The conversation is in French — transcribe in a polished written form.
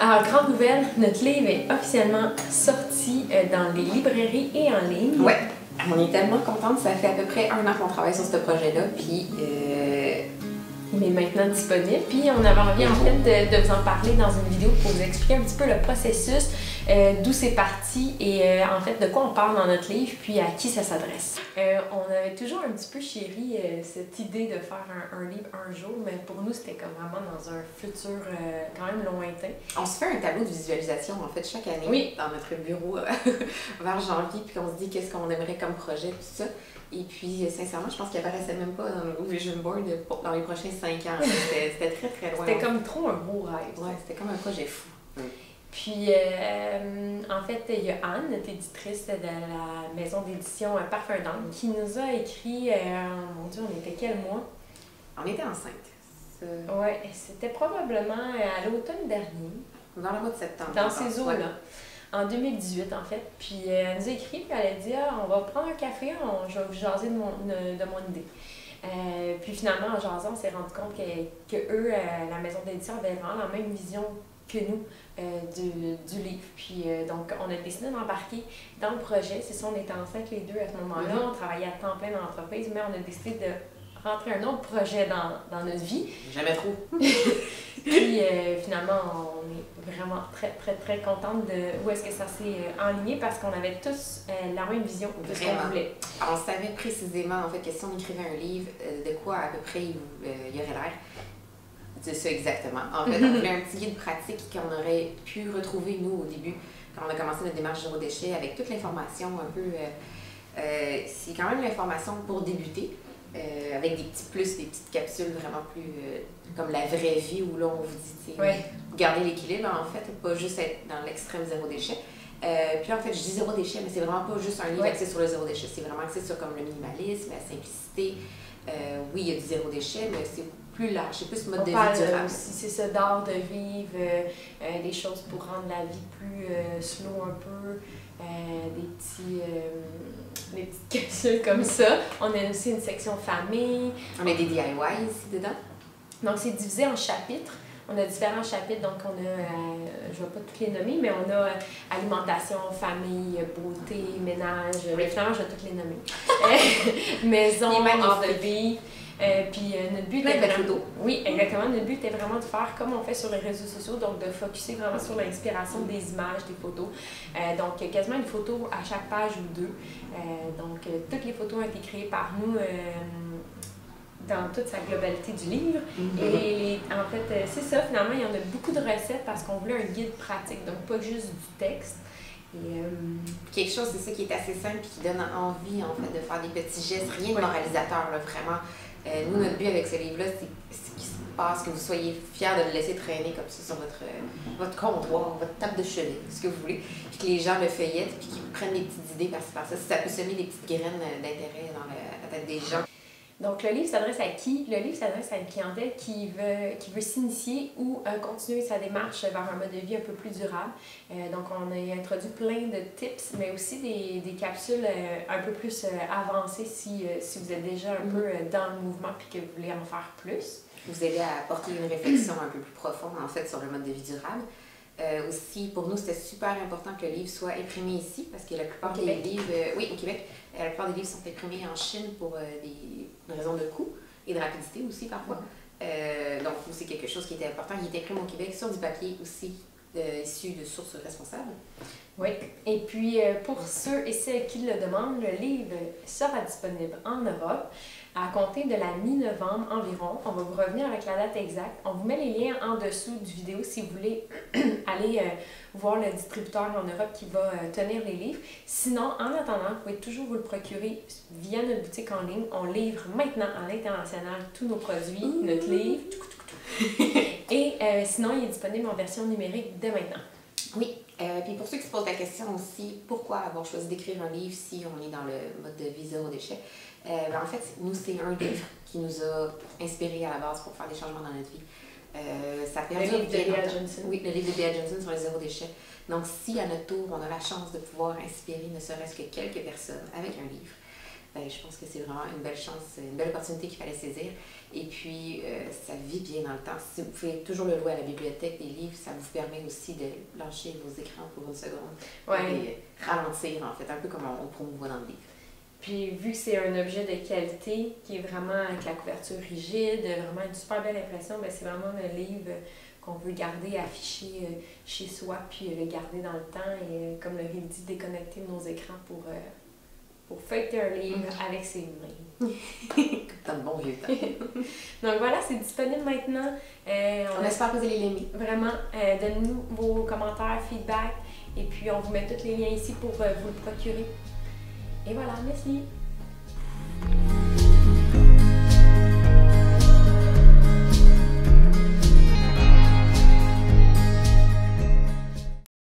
Alors, grande nouvelle, notre livre est officiellement sorti dans les librairies et en ligne. Ouais, on est tellement contente. Ça fait à peu près 1 an qu'on travaille sur ce projet-là, puis il est maintenant disponible. Puis on avait envie en fait de vous en parler dans une vidéo pour vous expliquer un petit peu le processus, d'où c'est parti et en fait de quoi on parle dans notre livre, puis à qui ça s'adresse. On avait toujours un petit peu chéri cette idée de faire un livre un jour, mais pour nous c'était comme vraiment dans un futur quand même lointain. On se fait un tableau de visualisation en fait chaque année dans notre bureau vers janvier, puis on se dit qu'est-ce qu'on aimerait comme projet, tout ça. Et puis, sincèrement, je pense qu'il apparaissait même pas dans nos vision board dans les prochains 5 ans. C'était très, très loin. C'était comme trop un beau rêve. Ouais, c'était comme un projet fou. Puis, en fait, il y a Anne, notre éditrice de la maison d'édition Parfum d'Anne, qui nous a écrit, mon Dieu, on était quel mois? On était enceinte. Ouais, c'était probablement à l'automne dernier. Dans le mois de septembre. Dans ces eaux-là. En 2018, en fait. Puis elle nous a écrit, puis elle a dit on va prendre un café, je vais vous jaser de mon idée. Puis finalement, en jasant, on s'est rendu compte que eux, la maison d'édition, avaient vraiment la même vision que nous du livre. Puis donc, on a décidé d'embarquer dans le projet. C'est ça, on était enceintes les deux à ce moment-là. On travaillait à temps plein dans l'entreprise, mais on a décidé de rentrer un autre projet dans notre vie. Jamais trop. Puis finalement, on est vraiment très, très, très contente de où est-ce que ça s'est enligné parce qu'on avait tous la même vision de ce qu'on voulait. On savait précisément, en fait, que si on écrivait un livre, de quoi à peu près il y aurait l'air. C'est ça exactement. En fait, on voulait un petit guide pratique qu'on aurait pu retrouver, nous, au début, quand on a commencé notre démarche zéro déchet, avec toute l'information un peu... c'est quand même l'information pour débuter. Avec des petits plus, des petites capsules vraiment plus comme la vraie vie où là on vous dit garder l'équilibre en fait, pas juste être dans l'extrême zéro déchet. Puis là en fait je dis zéro déchet, mais c'est vraiment pas juste un livre axé sur le zéro déchet, c'est vraiment axé sur comme le minimalisme, la simplicité. Oui, il y a du zéro déchet, mais c'est plus large, c'est plus mode de vie durable. Aussi, c'est ça, d'art de vivre, des choses pour rendre la vie plus slow un peu, des petites capsules comme ça. On a aussi une section famille. On a des DIY ici dedans. Donc, c'est divisé en chapitres. On a différents chapitres, donc on a, je ne vais pas toutes les nommer, mais on a alimentation, famille, beauté, ménage. Mais finalement, je vais toutes les nommer. Maison, art de vie. Puis notre but était vraiment... Oui, exactement. Notre but était vraiment de faire comme on fait sur les réseaux sociaux, donc de focusser vraiment sur l'inspiration des images, des photos. Donc quasiment une photo à chaque page ou deux. Donc toutes les photos ont été créées par nous dans toute sa globalité du livre. Et en fait, c'est ça, finalement, il y en a beaucoup de recettes parce qu'on voulait un guide pratique, donc pas juste du texte. Quelque chose, c'est ça qui est assez simple et qui donne envie en fait de faire des petits gestes, rien de moralisateur, là, vraiment. Nous, notre but avec ce livre-là, c'est ce qui se passe, que vous soyez fiers de le laisser traîner comme ça sur votre comptoir, votre table de chevet, ce que vous voulez, puis que les gens le feuillettent, puis qu'ils prennent des petites idées par-ci par-ça. Si ça peut semer des petites graines d'intérêt dans la tête des gens. Donc, le livre s'adresse à qui? Le livre s'adresse à une clientèle qui veut s'initier ou continuer sa démarche vers un mode de vie un peu plus durable. Donc, on a introduit plein de tips, mais aussi des capsules un peu plus avancées si vous êtes déjà un peu dans le mouvement et que vous voulez en faire plus. Vous aider à apporter une réflexion un peu plus profonde, en fait, sur le mode de vie durable. Aussi, pour nous, c'était super important que le livre soit imprimé ici, parce que la plupart des livres... oui, au Québec. La plupart des livres sont imprimés en Chine pour des raisons de coût et de rapidité aussi, parfois. Donc, c'est quelque chose qui était important. Il est imprimé au Québec sur du papier aussi, issu de sources responsables. Oui. Et puis, pour ceux et celles qui le demandent, le livre sera disponible en Europe à compter de la mi-novembre environ. On va vous revenir avec la date exacte. On vous met les liens en dessous du vidéo si vous voulez aller voir le distributeur en Europe qui va tenir les livres. Sinon, en attendant, vous pouvez toujours vous le procurer via notre boutique en ligne. On livre maintenant à l'international tous nos produits, notre livre. Et sinon, il est disponible en version numérique dès maintenant. Oui. Puis pour ceux qui se posent la question aussi, pourquoi avoir choisi d'écrire un livre si on est dans le mode de vie zéro déchet? En fait, nous, c'est un livre qui nous a inspirés à la base pour faire des changements dans notre vie. Ça fait le livre de Bea Johnson. Oui, le livre de Bea Johnson sur le zéro déchet. Donc, si à notre tour, on a la chance de pouvoir inspirer ne serait-ce que quelques personnes avec un livre, ben, je pense que c'est vraiment une belle chance, une belle opportunité qu'il fallait saisir. Et puis, ça vit bien dans le temps. Si vous pouvez toujours le louer à la bibliothèque des livres, ça vous permet aussi de lâcher vos écrans pour une seconde. Et ralentir, en fait, un peu comme on promouvoit dans le livre. Puis vu que c'est un objet de qualité qui est vraiment avec la couverture rigide, vraiment une super belle impression, ben c'est vraiment un livre qu'on veut garder affiché chez soi, puis le garder dans le temps et comme le livre dit, déconnecter nos écrans pour feuilleter un livre avec ses mains. Dans le bon vieux temps. Donc voilà, c'est disponible maintenant. On espère que vous allez l'aimer. Vraiment, donnez-nous vos commentaires, feedback, et puis on vous met tous les liens ici pour vous le procurer. Et voilà, merci!